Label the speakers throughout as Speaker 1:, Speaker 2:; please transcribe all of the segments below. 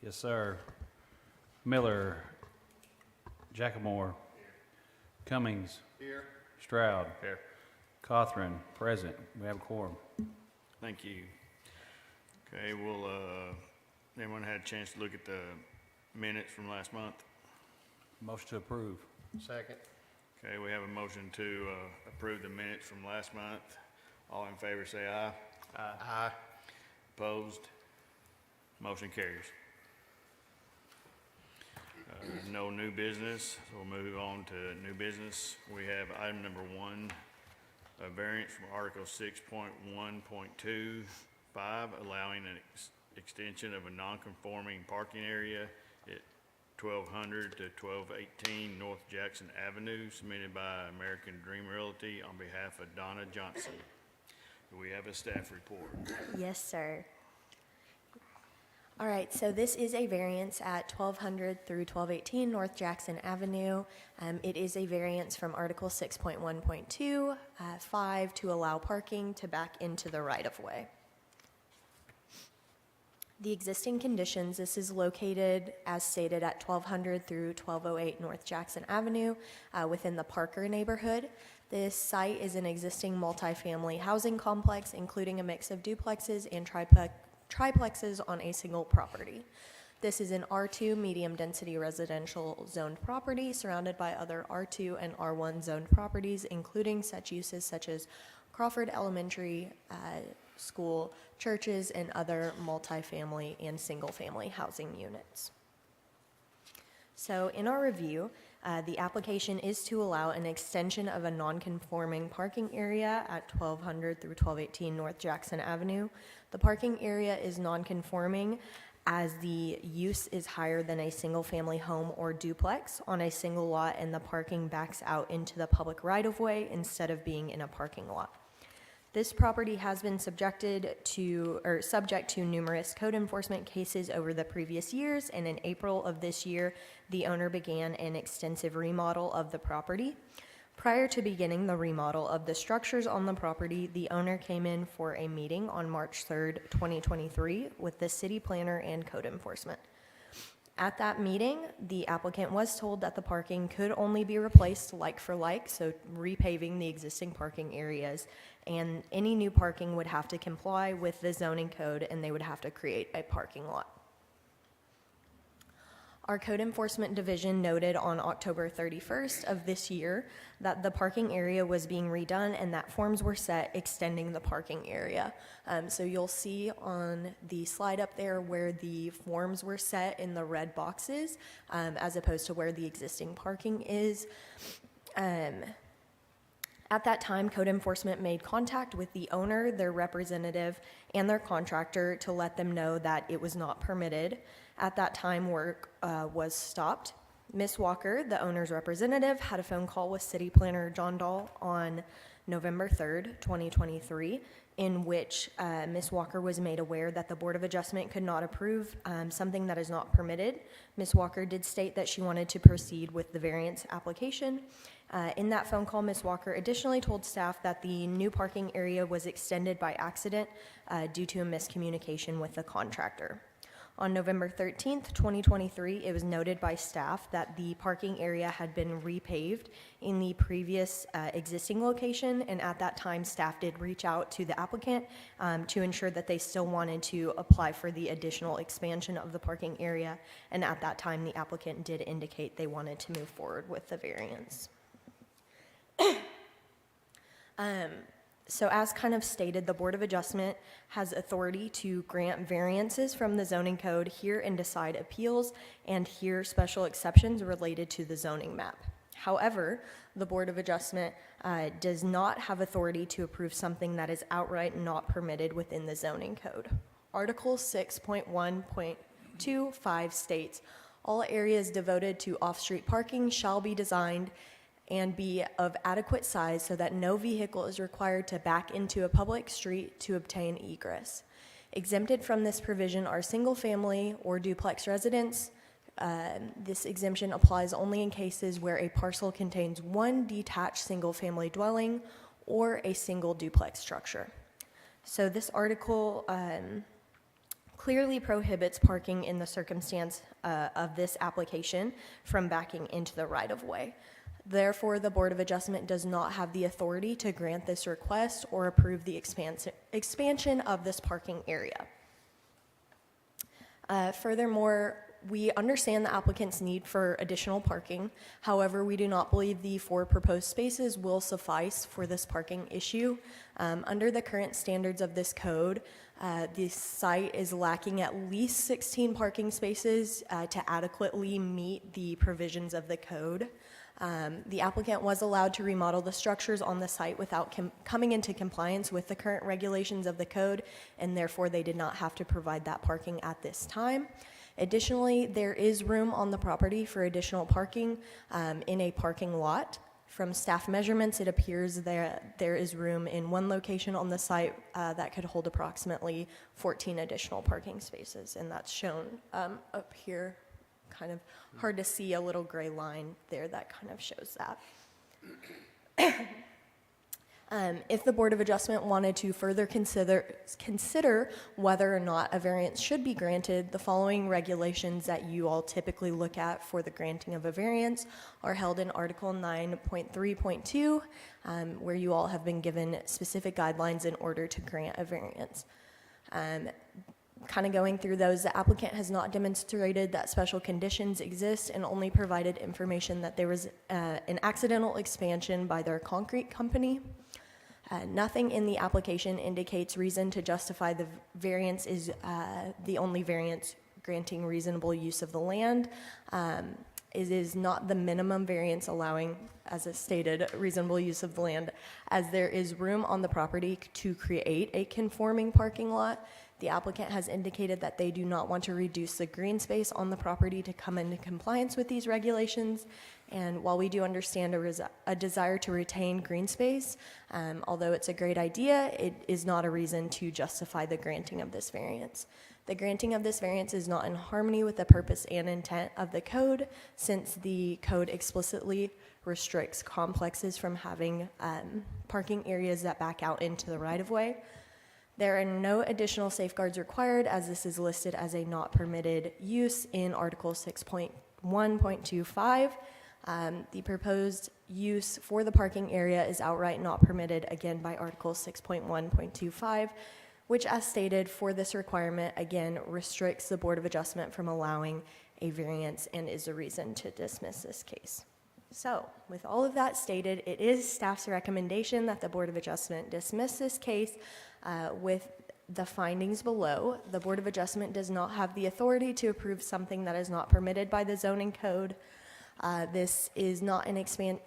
Speaker 1: Yes, sir. Miller. Jackamore. Cummings.
Speaker 2: Here.
Speaker 1: Stroud.
Speaker 2: Here.
Speaker 1: Cothran, present. We have a quorum.
Speaker 2: Thank you. Okay, everyone had a chance to look at the minutes from last month?
Speaker 1: Motion to approve.
Speaker 3: Second.
Speaker 2: Okay, we have a motion to approve the minutes from last month. All in favor say aye.
Speaker 3: Aye.
Speaker 2: Opposed? Motion carries. No new business, so we'll move on to new business. We have item number 1, a variance from Article 6.1.25, allowing an extension of a non-conforming parking area at 1200 to 1218 North Jackson Avenue, submitted by American Dream Realty on behalf of Donna Johnson. Do we have a staff report?
Speaker 4: Yes, sir. All right, so this is a variance at 1200 through 1218 North Jackson Avenue. It is a variance from Article 6.1.2, 5 to allow parking to back into the right-of-way. The existing conditions, this is located as stated at 1200 through 1208 North Jackson Avenue within the Parker neighborhood. This site is an existing multifamily housing complex, including a mix of duplexes and triplexes on a single property. This is an R2 medium density residential zoned property surrounded by other R2 and R1 zoned properties, including such uses such as Crawford Elementary School, churches, and other multifamily and single family housing units. So in our review, the application is to allow an extension of a non-conforming parking area at 1200 through 1218 North Jackson Avenue. The parking area is non-conforming as the use is higher than a single-family home or duplex on a single lot, and the parking backs out into the public right-of-way instead of being in a parking lot. This property has been subject to numerous code enforcement cases over the previous years, and in April of this year, the owner began an extensive remodel of the property. Prior to beginning the remodel of the structures on the property, the owner came in for a meeting on March 3rd, 2023 with the city planner and code enforcement. At that meeting, the applicant was told that the parking could only be replaced like for like, so repaving the existing parking areas, and any new parking would have to comply with the zoning code and they would have to create a parking lot. Our code enforcement division noted on October 31st of this year that the parking area was being redone and that forms were set extending the parking area. So you'll see on the slide up there where the forms were set in the red boxes as opposed to where the existing parking is. At that time, code enforcement made contact with the owner, their representative, and their contractor to let them know that it was not permitted. At that time, work was stopped. Ms. Walker, the owner's representative, had a phone call with City Planner John Dahl on November 3rd, 2023, in which Ms. Walker was made aware that the Board of Adjustment could not approve something that is not permitted. Ms. Walker did state that she wanted to proceed with the variance application. In that phone call, Ms. Walker additionally told staff that the new parking area was extended by accident due to a miscommunication with the contractor. On November 13th, 2023, it was noted by staff that the parking area had been repaved in the previous existing location, and at that time, staff did reach out to the applicant to ensure that they still wanted to apply for the additional expansion of the parking area, and at that time, the applicant did indicate they wanted to move forward with the variance. So as kind of stated, the Board of Adjustment has authority to grant variances from the zoning code, hear and decide appeals, and hear special exceptions related to the zoning map. However, the Board of Adjustment does not have authority to approve something that is outright not permitted within the zoning code. Article 6.1.25 states, all areas devoted to off-street parking shall be designed and be of adequate size so that no vehicle is required to back into a public street to obtain egress. Exempted from this provision are single-family or duplex residents. This exemption applies only in cases where a parcel contains one detached single-family dwelling or a single duplex structure. So this article clearly prohibits parking in the circumstance of this application from backing into the right-of-way. Therefore, the Board of Adjustment does not have the authority to grant this request or approve the expansion of this parking area. Furthermore, we understand the applicant's need for additional parking. However, we do not believe the 4 proposed spaces will suffice for this parking issue. Under the current standards of this code, the site is lacking at least 16 parking spaces to adequately meet the provisions of the code. The applicant was allowed to remodel the structures on the site without coming into compliance with the current regulations of the code, and therefore they did not have to provide that parking at this time. Additionally, there is room on the property for additional parking in a parking lot. From staff measurements, it appears there is room in one location on the site that could hold approximately 14 additional parking spaces, and that's shown up here. Kind of hard to see, a little gray line there that kind of shows that. If the Board of Adjustment wanted to further consider whether or not a variance should be granted, the following regulations that you all typically look at for the granting of a variance are held in Article 9.3.2, where you all have been given specific guidelines in order to grant a variance. Kind of going through those, the applicant has not demonstrated that special conditions exist and only provided information that there was an accidental expansion by their concrete company. Nothing in the application indicates reason to justify the variance is the only variance granting reasonable use of the land. It is not the minimum variance allowing, as it stated, reasonable use of the land, as there is room on the property to create a conforming parking lot. The applicant has indicated that they do not want to reduce the green space on the property to come into compliance with these regulations. And while we do understand a desire to retain green space, although it's a great idea, it is not a reason to justify the granting of this variance. The granting of this variance is not in harmony with the purpose and intent of the code, since the code explicitly restricts complexes from having parking areas that back out into the right-of-way. There are no additional safeguards required, as this is listed as a not permitted use in Article 6.1.25. The proposed use for the parking area is outright not permitted, again, by Article 6.1.25, which, as stated, for this requirement, again, restricts the Board of Adjustment from allowing a variance and is a reason to dismiss this case. So, with all of that stated, it is staff's recommendation that the Board of Adjustment dismiss this case with the findings below. The Board of Adjustment does not have the authority to approve something that is not permitted by the zoning code. This is not an expansion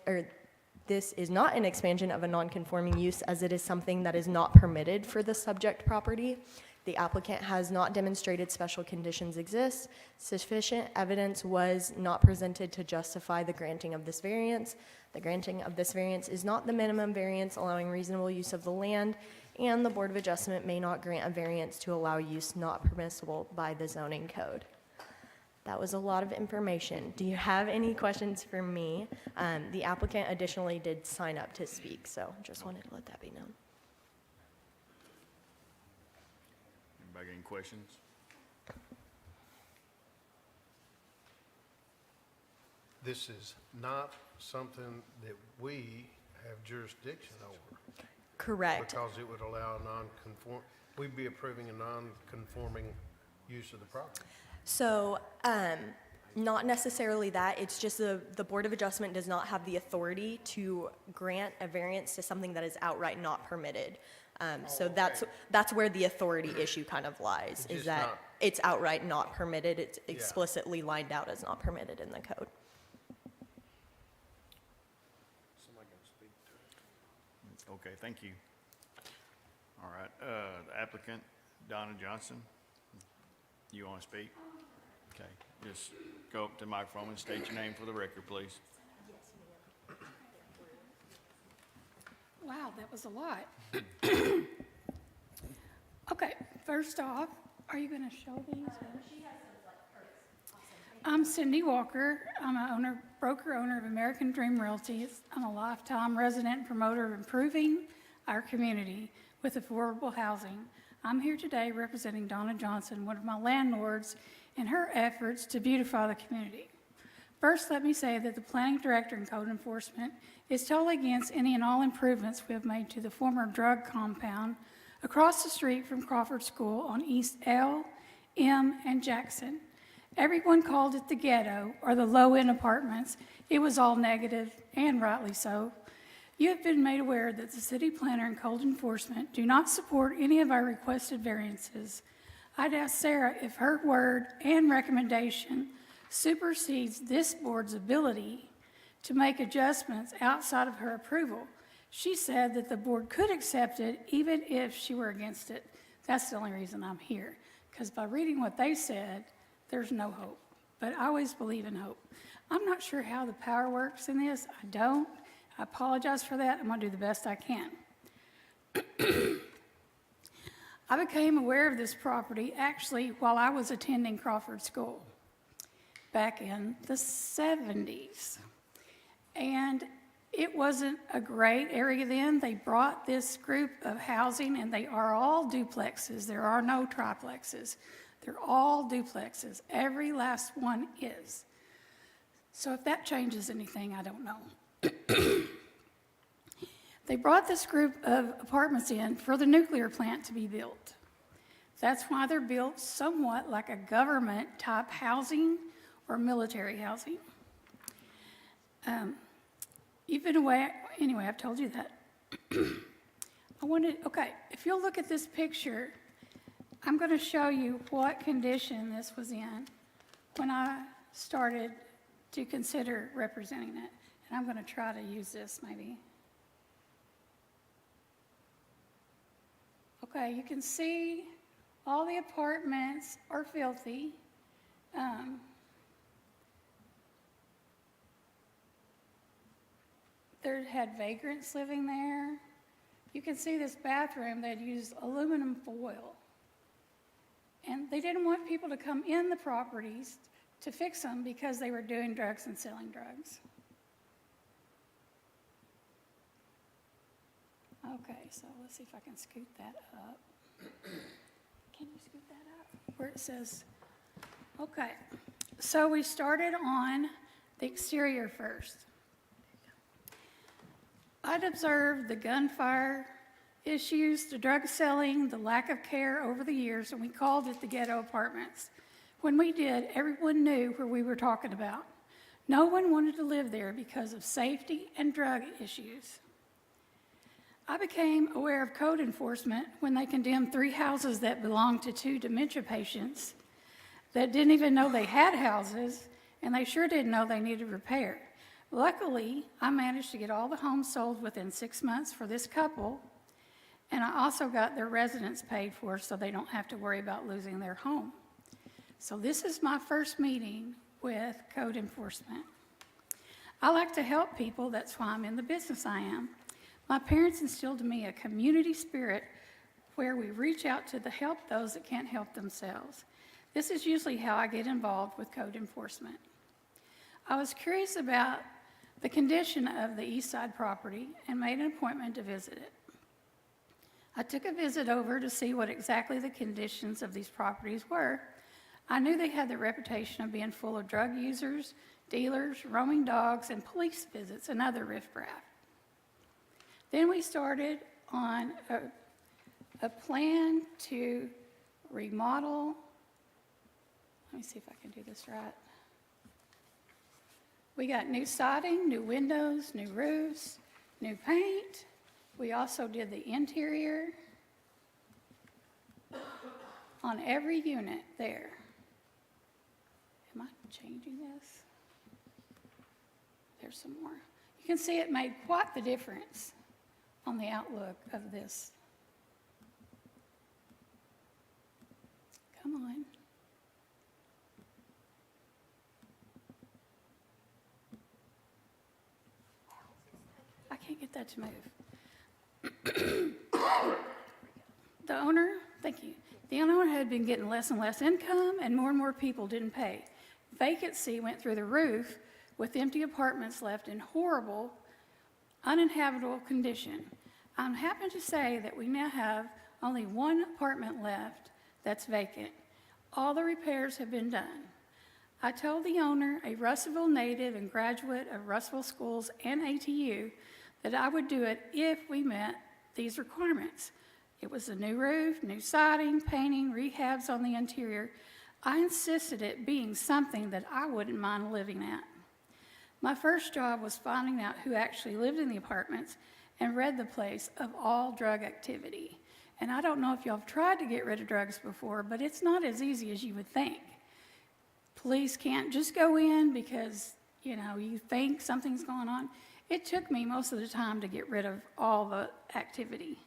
Speaker 4: of a non-conforming use, as it is something that is not permitted for the subject property. The applicant has not demonstrated special conditions exist. Sufficient evidence was not presented to justify the granting of this variance. The granting of this variance is not the minimum variance allowing reasonable use of the land, and the Board of Adjustment may not grant a variance to allow use not permissible by the zoning code. That was a lot of information. Do you have any questions for me? The applicant additionally did sign up to speak, so just wanted to let that be known.
Speaker 2: Anybody got any questions?
Speaker 3: This is not something that we have jurisdiction over.
Speaker 4: Correct.
Speaker 3: Because it would allow we'd be approving a non-conforming use of the property.
Speaker 4: So, not necessarily that. It's just the Board of Adjustment does not have the authority to grant a variance to something that is outright not permitted. So that's where the authority issue kind of lies, is that it's outright not permitted. It's explicitly lined out as not permitted in the code.
Speaker 3: Somebody can speak to it.
Speaker 2: Okay, thank you. All right, the applicant, Donna Johnson, you want to speak? Okay, just go up to the microphone and state your name for the record, please.
Speaker 5: Wow, that was a lot. Okay, first off, are you going to show these? I'm Cindy Walker. I'm a broker owner of American Dream Realties. I'm a lifetime resident and promoter of improving our community with affordable housing. I'm here today representing Donna Johnson, one of my landlords, in her efforts to beautify the community. First, let me say that the planning director and code enforcement is totally against any and all improvements we have made to the former drug compound across the street from Crawford School on East L, M, and Jackson. Everyone called it the ghetto or the low-end apartments. It was all negative, and rightly so. You have been made aware that the city planner and code enforcement do not support any of our requested variances. I'd ask Sarah if her word and recommendation supersedes this board's ability to make adjustments outside of her approval. She said that the board could accept it even if she were against it. That's the only reason I'm here, because by reading what they said, there's no hope. But I always believe in hope. I'm not sure how the power works in this. I don't. I apologize for that. I'm going to do the best I can. I became aware of this property actually while I was attending Crawford School back in the 70s. And it wasn't a great area then. They brought this group of housing, and they are all duplexes. There are no triplexes. They're all duplexes. Every last one is. So if that changes anything, I don't know. They brought this group of apartments in for the nuclear plant to be built. That's why they're built somewhat like a government-type housing or military housing. You've been away, anyway, I've told you that. Okay, if you'll look at this picture, I'm going to show you what condition this was in when I started to consider representing it. And I'm going to try to use this maybe. Okay, you can see all the apartments are filthy. There had vagrants living there. You can see this bathroom, they'd used aluminum foil. And they didn't want people to come in the properties to fix them because they were doing drugs and selling drugs. Okay, so let's see if I can scoot that up. Can you scoot that up? Where it says, okay. So we started on the exterior first. I'd observed the gunfire issues, the drug selling, the lack of care over the years, and we called it the ghetto apartments. When we did, everyone knew where we were talking about. No one wanted to live there because of safety and drug issues. I became aware of code enforcement when they condemned 3 houses that belonged to 2 dementia patients that didn't even know they had houses, and they sure didn't know they needed repair. Luckily, I managed to get all the homes sold within 6 months for this couple, and I also got their residents paid for so they don't have to worry about losing their home. So this is my first meeting with code enforcement. I like to help people, that's why I'm in the business I am. My parents instilled in me a community spirit where we reach out to help those that can't help themselves. This is usually how I get involved with code enforcement. I was curious about the condition of the east side property and made an appointment to visit it. I took a visit over to see what exactly the conditions of these properties were. I knew they had the reputation of being full of drug users, dealers, roaming dogs, and police visits and other riffraff. Then we started on a plan to remodel. Let me see if I can do this right. We got new siding, new windows, new roofs, new paint. We also did the interior on every unit there. Am I changing this? There's some more. You can see it made quite the difference on the outlook of this. Come on. I can't get that to move. The owner, thank you. The owner had been getting less and less income, and more people didn't pay. Vacancy went through the roof, with empty apartments left in horrible, uninhabitable condition. I'm happy to say that we now have only one apartment left that's vacant. All the repairs have been done. I told the owner, a Russellville native and graduate of Russellville schools and ATU, that I would do it if we met these requirements. It was a new roof, new siding, painting, rehabs on the interior. I insisted it being something that I wouldn't mind living at. My first job was finding out who actually lived in the apartments and rid the place of all drug activity. And I don't know if y'all have tried to get rid of drugs before, but it's not as easy as you would think. Police can't just go in because, you think something's going on. It took me most of the time to get rid of all the activity.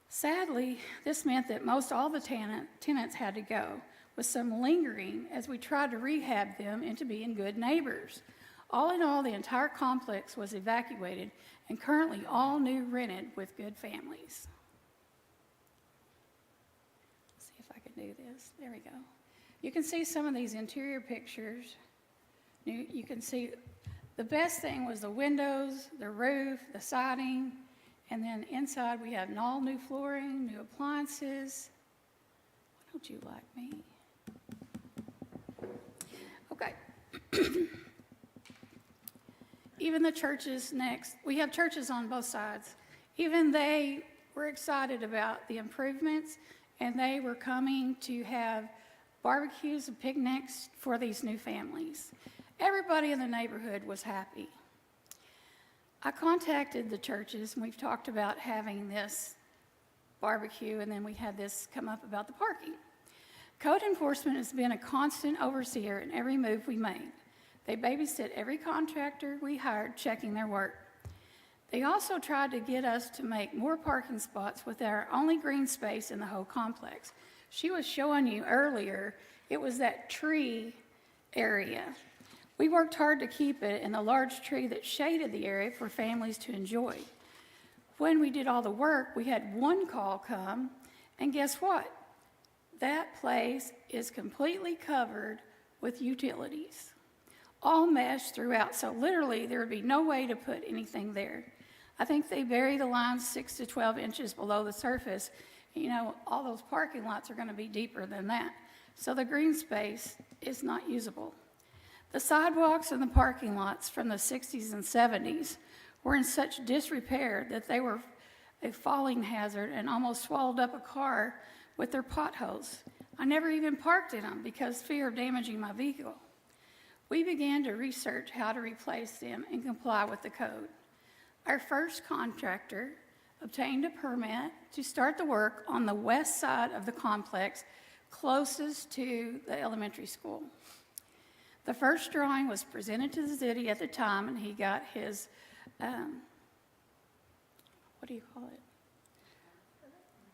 Speaker 5: Sadly, this meant that most all the tenants had to go, with some lingering as we tried to rehab them into being good neighbors. All in all, the entire complex was evacuated and currently all new rented with good families. Let's see if I can do this. There we go. You can see some of these interior pictures. You can see the best thing was the windows, the roof, the siding, and then inside we have all new flooring, new appliances. Why don't you like me? Okay. Even the churches next, we have churches on both sides. Even they were excited about the improvements, and they were coming to have barbecues and picnics for these new families. Everybody in the neighborhood was happy. I contacted the churches, and we've talked about having this barbecue, and then we had this come up about the parking. Code enforcement has been a constant overseer in every move we made. They babysit every contractor we hired, checking their work. They also tried to get us to make more parking spots with our only green space in the whole complex. She was showing you earlier, it was that tree area. We worked hard to keep it in the large tree that shaded the area for families to enjoy. When we did all the work, we had one call come, and guess what? That place is completely covered with utilities, all meshed throughout, so literally there would be no way to put anything there. I think they bury the lines 6 to 12 inches below the surface. All those parking lots are going to be deeper than that, so the green space is not usable. The sidewalks and the parking lots from the 60s and 70s were in such disrepair that they were a falling hazard and almost swallowed up a car with their potholes. I never even parked in them because fear of damaging my vehicle. We began to research how to replace them and comply with the code. Our first contractor obtained a permit to start the work on the west side of the complex closest to the elementary school. The first drawing was presented to the city at the time, and he got his,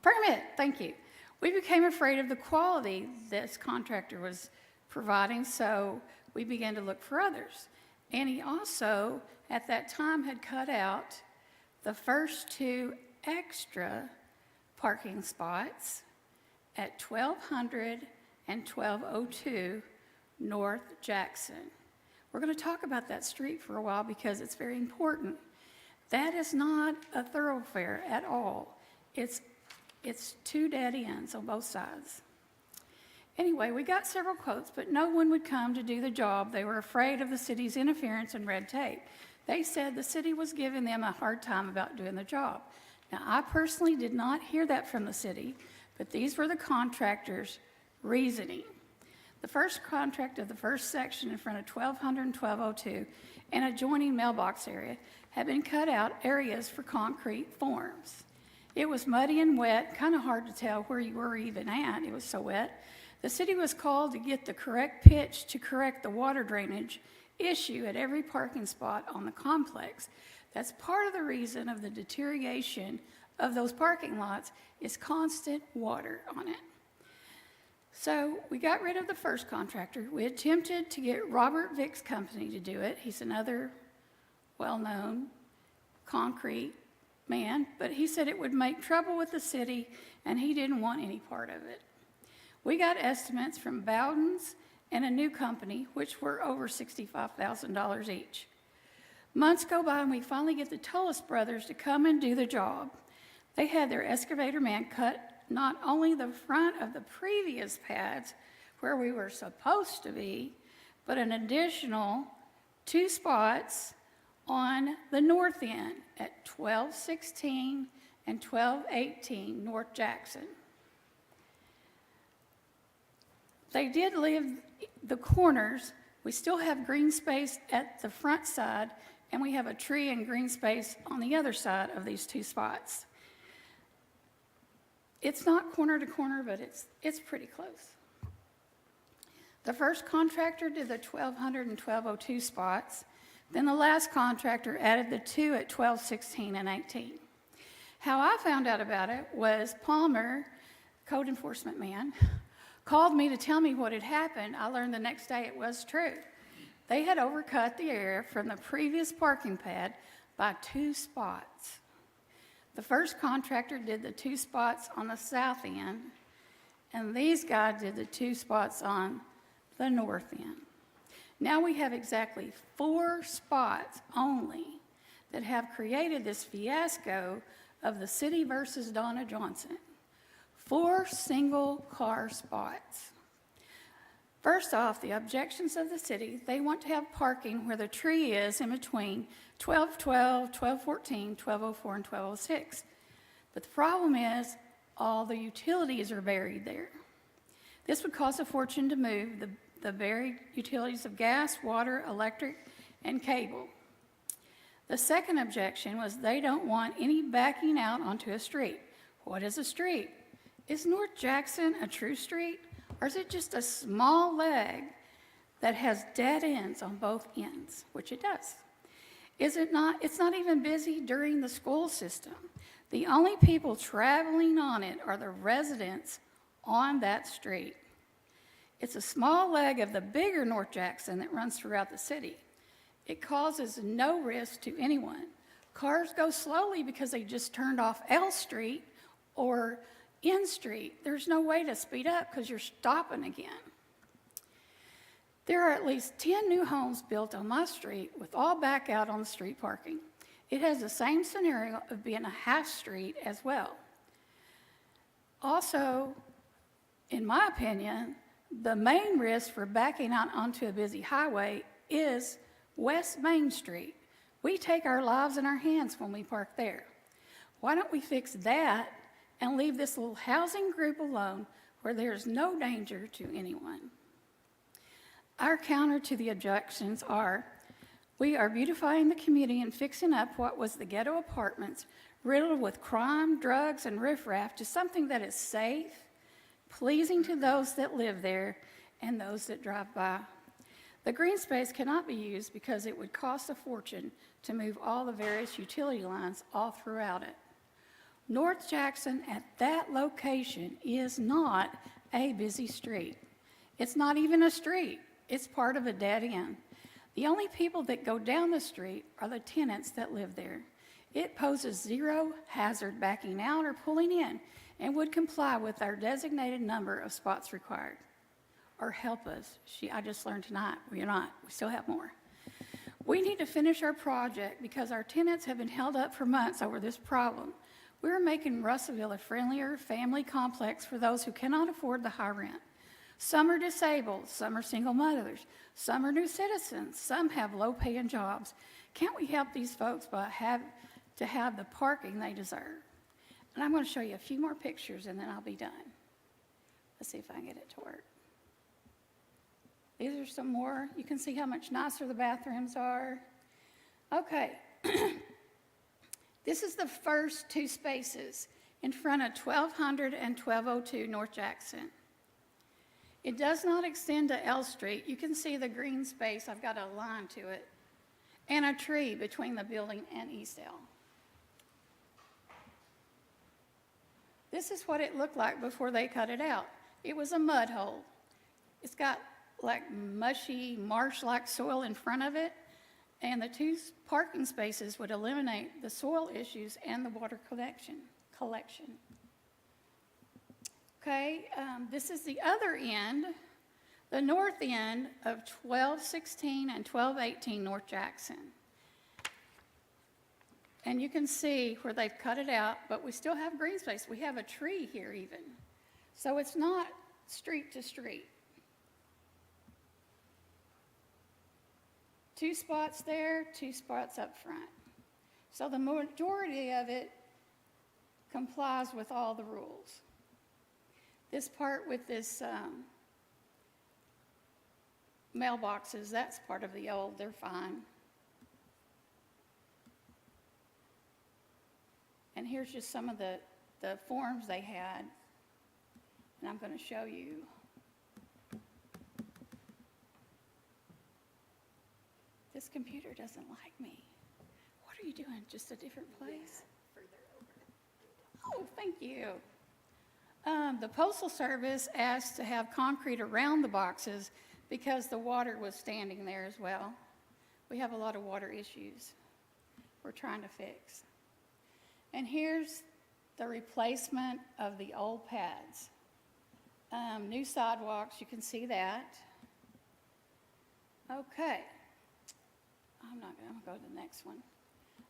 Speaker 5: permit, thank you. We became afraid of the quality this contractor was providing, so we began to look for others. And he also, at that time, had cut out the first 2 extra parking spots at 1200 and 1202 North Jackson. We're going to talk about that street for a while because it's very important. That is not a thoroughfare at all. It's 2 dead ends on both sides. Anyway, we got several quotes, but no one would come to do the job. They were afraid of the city's interference and red tape. They said the city was giving them a hard time about doing the job. Now, I personally did not hear that from the city, but these were the contractors' reasoning. The first contract of the first section in front of 1200 and 1202 and adjoining mailbox area had been cut out areas for concrete forms. It was muddy and wet, kind of hard to tell where you were even at. It was so wet. The city was called to get the correct pitch to correct the water drainage issue at every parking spot on the complex. That's part of the reason of the deterioration of those parking lots is constant water on it. So we got rid of the first contractor. We attempted to get Robert Vick's company to do it. He's another well-known concrete man, but he said it would make trouble with the city and he didn't want any part of it. We got estimates from Bowden's and a new company, which were over $65,000 each. Months go by and we finally get the Tullis brothers to come and do the job. They had their excavator man cut not only the front of the previous pads where we were supposed to be, but an additional 2 spots on the north end at 1216 and 1218 North Jackson. They did leave the corners. We still have green space at the front side, and we have a tree and green space on the other side of these 2 spots. It's not corner to corner, but it's pretty close. The first contractor did the 1200 and 1202 spots. Then the last contractor added the 2 at 1216 and 18. How I found out about it was Palmer, code enforcement man, called me to tell me what had happened. I learned the next day it was true. They had overcut the area from the previous parking pad by 2 spots. The first contractor did the 2 spots on the south end, and these guys did the 2 spots on the north end. Now we have exactly 4 spots only that have created this fiasco of the city versus Donna Johnson. 4 single car spots. First off, the objections of the city, they want to have parking where the tree is in between 1212, 1214, 1204, and 1206. But the problem is all the utilities are buried there. This would cost a fortune to move the buried utilities of gas, water, electric, and cable. The second objection was they don't want any backing out onto a street. What is a street? Is North Jackson a true street, or is it just a small leg that has dead ends on both ends, which it does? Is it not? It's not even busy during the school system. The only people traveling on it are the residents on that street. It's a small leg of the bigger North Jackson that runs throughout the city. It causes no risk to anyone. Cars go slowly because they just turned off L Street or N Street. There's no way to speed up because you're stopping again. There are at least 10 new homes built on my street with all back out on the street parking. It has the same scenario of being a half street as well. Also, in my opinion, the main risk for backing out onto a busy highway is West Main Street. We take our lives in our hands when we park there. Why don't we fix that and leave this little housing group alone where there's no danger to anyone? Our counter to the objections are, we are beautifying the community and fixing up what was the ghetto apartments riddled with crime, drugs, and riffraff to something that is safe, pleasing to those that live there and those that drive by. The green space cannot be used because it would cost a fortune to move all the various utility lines all throughout it. North Jackson at that location is not a busy street. It's not even a street. It's part of a dead end. The only people that go down the street are the tenants that live there. It poses zero hazard backing out or pulling in and would comply with our designated number of spots required. Or help us. I just learned tonight, we're not. We still have more. We need to finish our project because our tenants have been held up for months over this problem. We're making Russellville a friendlier family complex for those who cannot afford the high rent. Some are disabled, some are single mothers, some are new citizens, some have low-paying jobs. Can't we help these folks by have the parking they deserve? And I'm going to show you a few more pictures and then I'll be done. Let's see if I can get it to work. These are some more. You can see how much nicer the bathrooms are. Okay. This is the first 2 spaces in front of 1200 and 1202 North Jackson. It does not extend to L Street. You can see the green space. I've got a line to it. And a tree between the building and East L. This is what it looked like before they cut it out. It was a mud hole. It's got like mushy marsh-like soil in front of it, and the 2 parking spaces would eliminate the soil issues and the water collection. Okay, this is the other end, the north end of 1216 and 1218 North Jackson. And you can see where they've cut it out, but we still have green space. We have a tree here even. So it's not street to street. 2 spots there, 2 spots up front. So the majority of it complies with all the rules. This part with this mailboxes, that's part of the old, they're fine. And here's just some of the forms they had, and I'm going to show you. This computer doesn't like me. What are you doing? Just a different place? Oh, thank you. The Postal Service asked to have concrete around the boxes because the water was standing there as well. We have a lot of water issues we're trying to fix. And here's the replacement of the old pads. New sidewalks, you can see that. Okay. I'm going to go to the next one.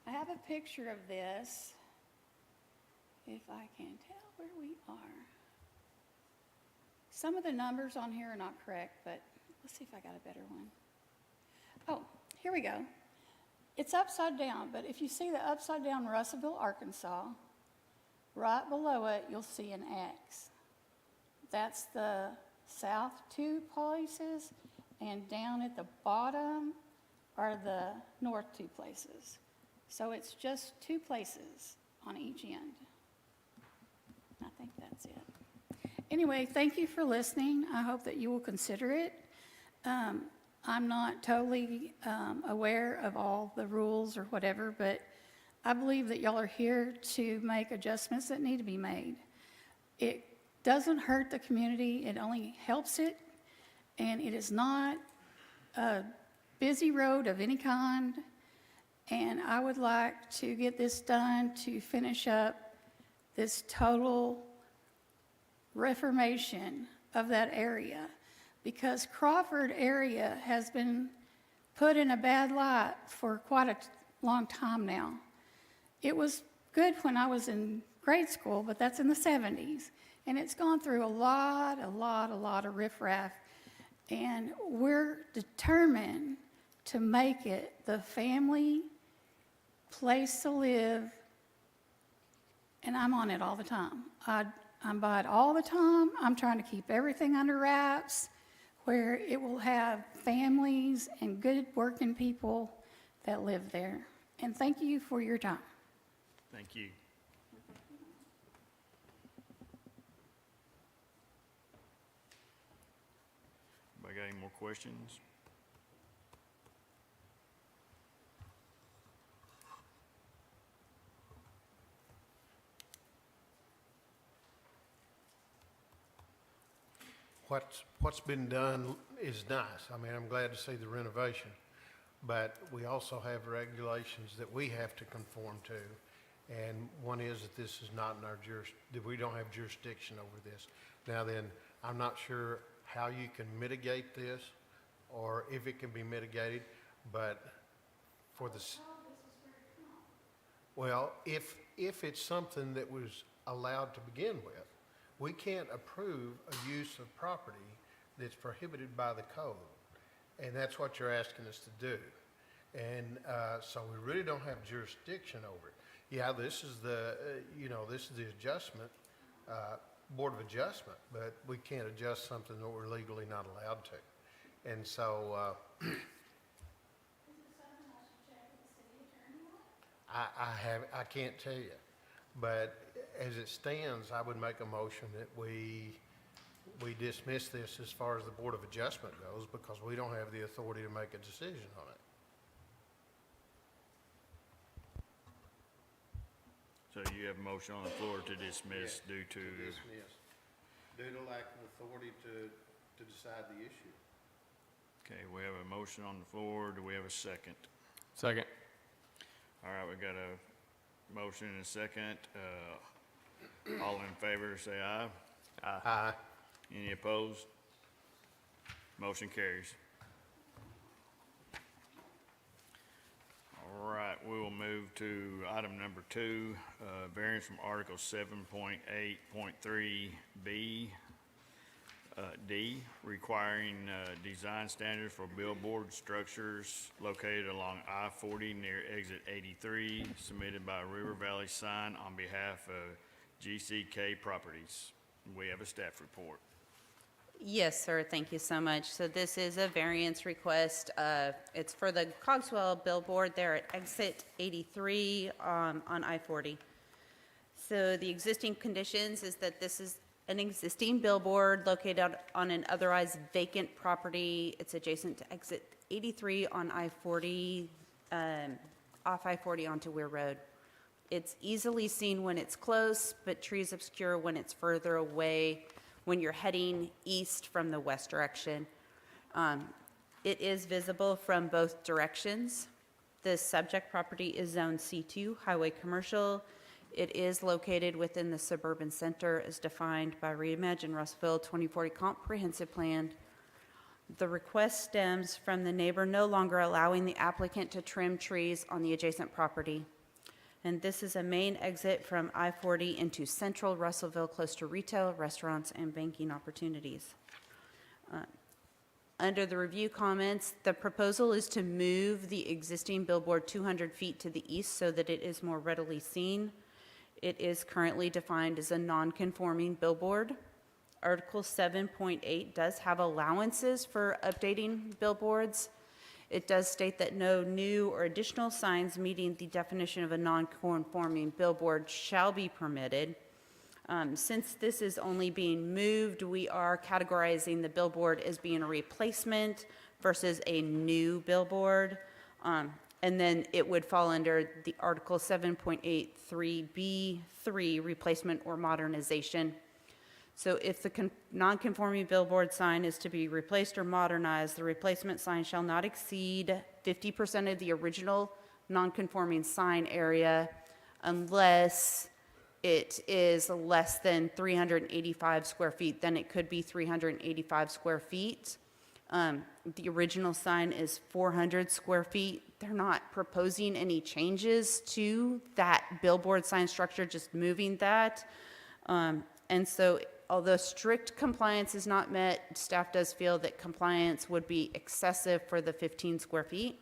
Speaker 5: I have a picture of this, if I can tell where we are. Some of the numbers on here are not correct, but let's see if I got a better one. Oh, here we go. It's upside down, but if you see the upside down Russellville, Arkansas, right below it, you'll see an X. That's the south 2 places, and down at the bottom are the north 2 places. So it's just 2 places on each end. I think that's it. Anyway, thank you for listening. I hope that you will consider it. I'm not totally aware of all the rules or whatever, but I believe that y'all are here to make adjustments that need to be made. It doesn't hurt the community, it only helps it, and it is not a busy road of any kind, and I would like to get this done to finish up this total reformation of that area, because Crawford area has been put in a bad light for quite a long time now. It was good when I was in grade school, but that's in the 70s, and it's gone through a lot of riffraff, and we're determined to make it the family place to live, and I'm on it all the time. I'm by it all the time. I'm trying to keep everything under wraps where it will have families and good working people that live there. And thank you for your time.
Speaker 2: Thank you. Anybody got any more questions?
Speaker 3: What's been done is nice. I mean, I'm glad to see the renovation, but we also have regulations that we have to conform to. And one is that this is not in our that we don't have jurisdiction over this. Now then, I'm not sure how you can mitigate this or if it can be mitigated, but for the, well, if it's something that was allowed to begin with, we can't approve a use of property that's prohibited by the code. And that's what you're asking us to do. And so we really don't have jurisdiction over it. Yeah, this is the, this is the adjustment, Board of Adjustment, but we can't adjust something that we're legally not allowed to. And so I can't tell you. But as it stands, I would make a motion that we dismiss this as far as the Board of Adjustment goes, because we don't have the authority to make a decision on it.
Speaker 2: So you have a motion on the floor to dismiss due to,
Speaker 3: Due to lack of authority to decide the issue.
Speaker 2: okay, we have a motion on the floor. Do we have a second?
Speaker 1: Second.
Speaker 2: All right, we got a motion and a second. All in favor, say aye.
Speaker 3: Aye.
Speaker 2: Any opposed? Motion carries. All All right, we will move to item number 2, variance from Article 7.8.3B, D, requiring design standards for billboard structures located along I-40 near exit 83, submitted by River Valley Sign on behalf of GCK Properties. We have a staff report.
Speaker 6: Yes, sir. Thank you so much. So this is a variance request. It's for the Cogswell billboard there at exit 83 on I-40. So the existing conditions is that this is an existing billboard located on an otherwise vacant property. It's adjacent to exit 83 on I-40, off I-40 onto Weir Road. It's easily seen when it's close, but trees obscure when it's further away, when you're heading east from the west direction. It is visible from both directions. The subject property is Zone C2, Highway Commercial. It is located within the suburban center as defined by Reimagine Russellville 2040 Comprehensive Plan. The request stems from the neighbor no longer allowing the applicant to trim trees on the adjacent property. And this is a main exit from I-40 into central Russellville, close to retail, restaurants, and banking opportunities. Under the review comments, the proposal is to move the existing billboard 200 feet to the east so that it is more readily seen. It is currently defined as a non-conforming billboard. Article 7.8 does have allowances for updating billboards. It does state that no new or additional signs meeting the definition of a non-conforming billboard shall be permitted. Since this is only being moved, we are categorizing the billboard as being a replacement versus a new billboard. And then it would fall under the Article 7.83B3, replacement or modernization. So if the non-conforming billboard sign is to be replaced or modernized, the replacement sign shall not exceed 50% of the original non-conforming sign area unless it is less than 385 square feet. Then it could be 385 square feet. The original sign is 400 square feet. They're not proposing any changes to that billboard sign structure, just moving that. And so although strict compliance is not met, staff does feel that compliance would be excessive for the 15 square feet.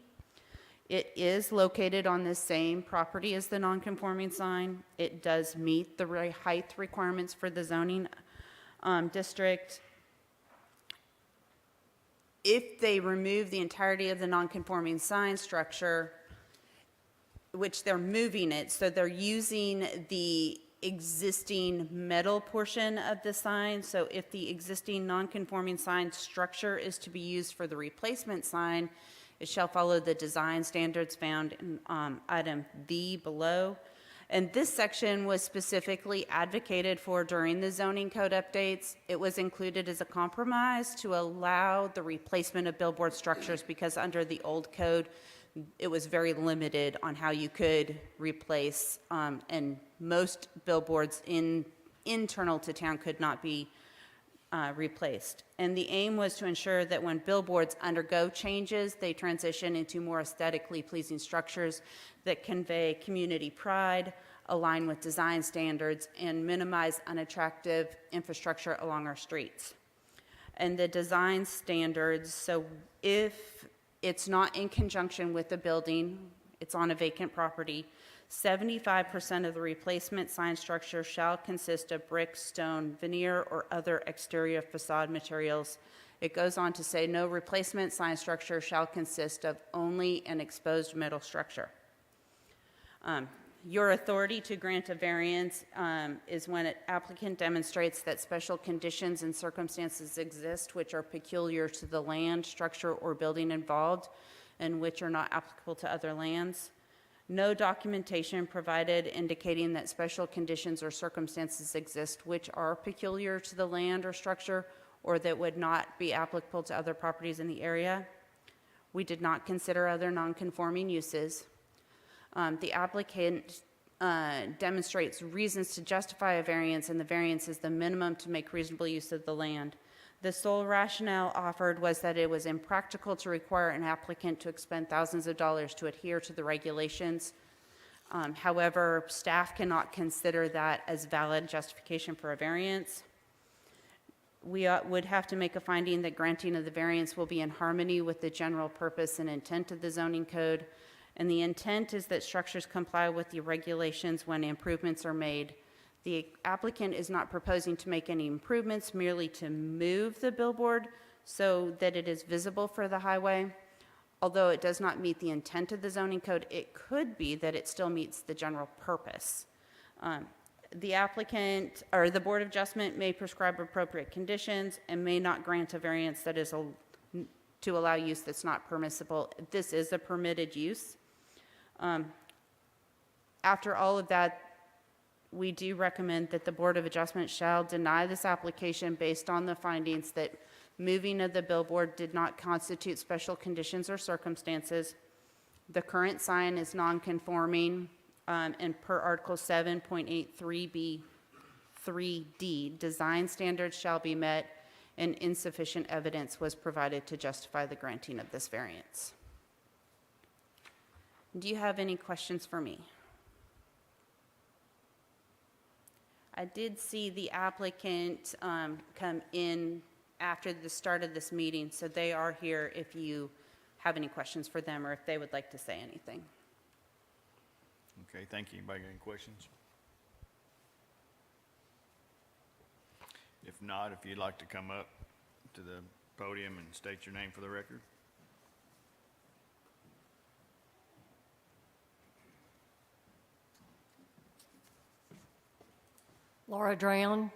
Speaker 6: It is located on the same property as the non-conforming sign. It does meet the height requirements for the zoning district. If they remove the entirety of the non-conforming sign structure, which they're moving it, so they're using the existing metal portion of the sign. So if the existing non-conforming sign structure is to be used for the replacement sign, it shall follow the design standards found in item V below. And this section was specifically advocated for during the zoning code updates. It was included as a compromise to allow the replacement of billboard structures because under the old code, it was very limited on how you could replace, and most billboards internal to town could not be replaced. And the aim was to ensure that when billboards undergo changes, they transition into more aesthetically pleasing structures that convey community pride, align with design standards, and minimize unattractive infrastructure along our streets. And the design standards, so if it's not in conjunction with the building, it's on a vacant property, 75% of the replacement sign structure shall consist of brick, stone, veneer, or other exterior facade materials. It goes on to say no replacement sign structure shall consist of only an exposed metal structure. Your authority to grant a variance is when an applicant demonstrates that special conditions and circumstances exist which are peculiar to the land, structure, or building involved and which are not applicable to other lands. No documentation provided indicating that special conditions or circumstances exist which are peculiar to the land or structure or that would not be applicable to other properties in the area. We did not consider other non-conforming uses. The applicant demonstrates reasons to justify a variance, and the variance is the minimum to make reasonable use of the land. The sole rationale offered was that it was impractical to require an applicant to expend thousands of dollars to adhere to the regulations. However, staff cannot consider that as valid justification for a variance. We would have to make a finding that granting of the variance will be in harmony with the general purpose and intent of the zoning code. And the intent is that structures comply with the regulations when improvements are made. The applicant is not proposing to make any improvements, merely to move the billboard so that it is visible for the highway. Although it does not meet the intent of the zoning code, it could be that it still meets the general purpose. The applicant, or the Board of Adjustment, may prescribe appropriate conditions and may not grant a variance that is to allow use that's not permissible. This is a permitted use. After all of that, we do recommend that the Board of Adjustment shall deny this application based on the findings that moving of the billboard did not constitute special conditions or circumstances. The current sign is non-conforming, and per Article 7.83B3D, design standards shall be met, and insufficient evidence was provided to justify the granting of this variance. Do you have any questions for me? I did see the applicant come in after the start of this meeting, so they are here if you have any questions for them or if they would like to say anything.
Speaker 2: Okay, thank you. Anybody got any questions? If not, if you'd like to come up to the podium and state your name for the record.
Speaker 7: Laura Drown.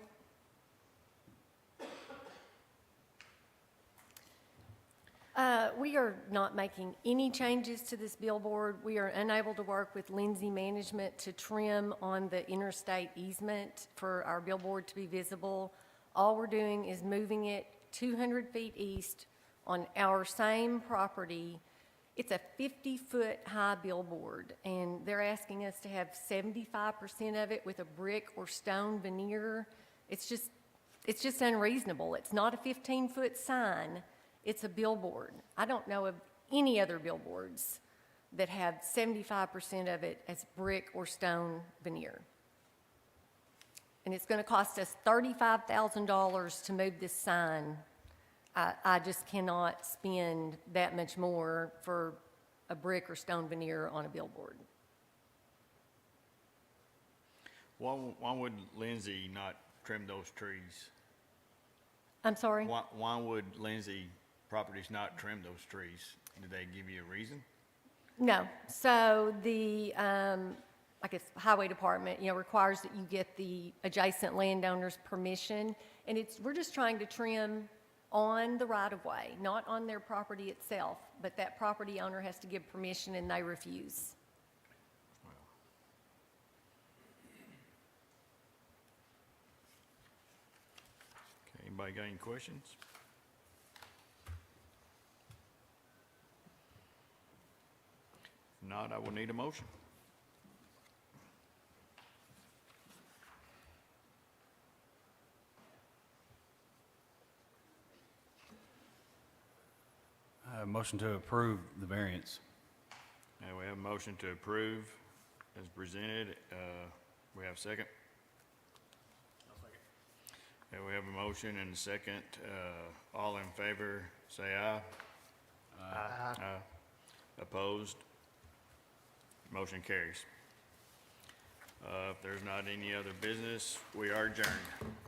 Speaker 7: We are not making any changes to this billboard. We are unable to work with Lindsay Management to trim on the interstate easement for our billboard to be visible. All we're doing is moving it 200 feet east on our same property. It's a 50-foot high billboard, and they're asking us to have 75% of it with a brick or stone veneer. It's just unreasonable. It's not a 15-foot sign. It's a billboard. I don't know of any other billboards that have 75% of it as brick or stone veneer. And it's going to cost us $35,000 to move this sign. I just cannot spend that much more for a brick or stone veneer on a billboard.
Speaker 2: Why would Lindsay not trim those trees?
Speaker 7: I'm sorry?
Speaker 2: Why would Lindsay Properties not trim those trees? Did they give you a reason?
Speaker 7: No. So the, I guess, Highway Department, requires that you get the adjacent landowner's permission. And we're just trying to trim on the right-of-way, not on their property itself. But that property owner has to give permission, and they refuse.
Speaker 2: Okay, anybody got any questions? If not, I will need a motion.
Speaker 1: Motion to approve the variance.
Speaker 2: Now, we have a motion to approve as presented. We have a second? Okay, we have a motion and a second. All in favor, say aye. Aye. Opposed? Motion carries. If there's not any other business, we are adjourned.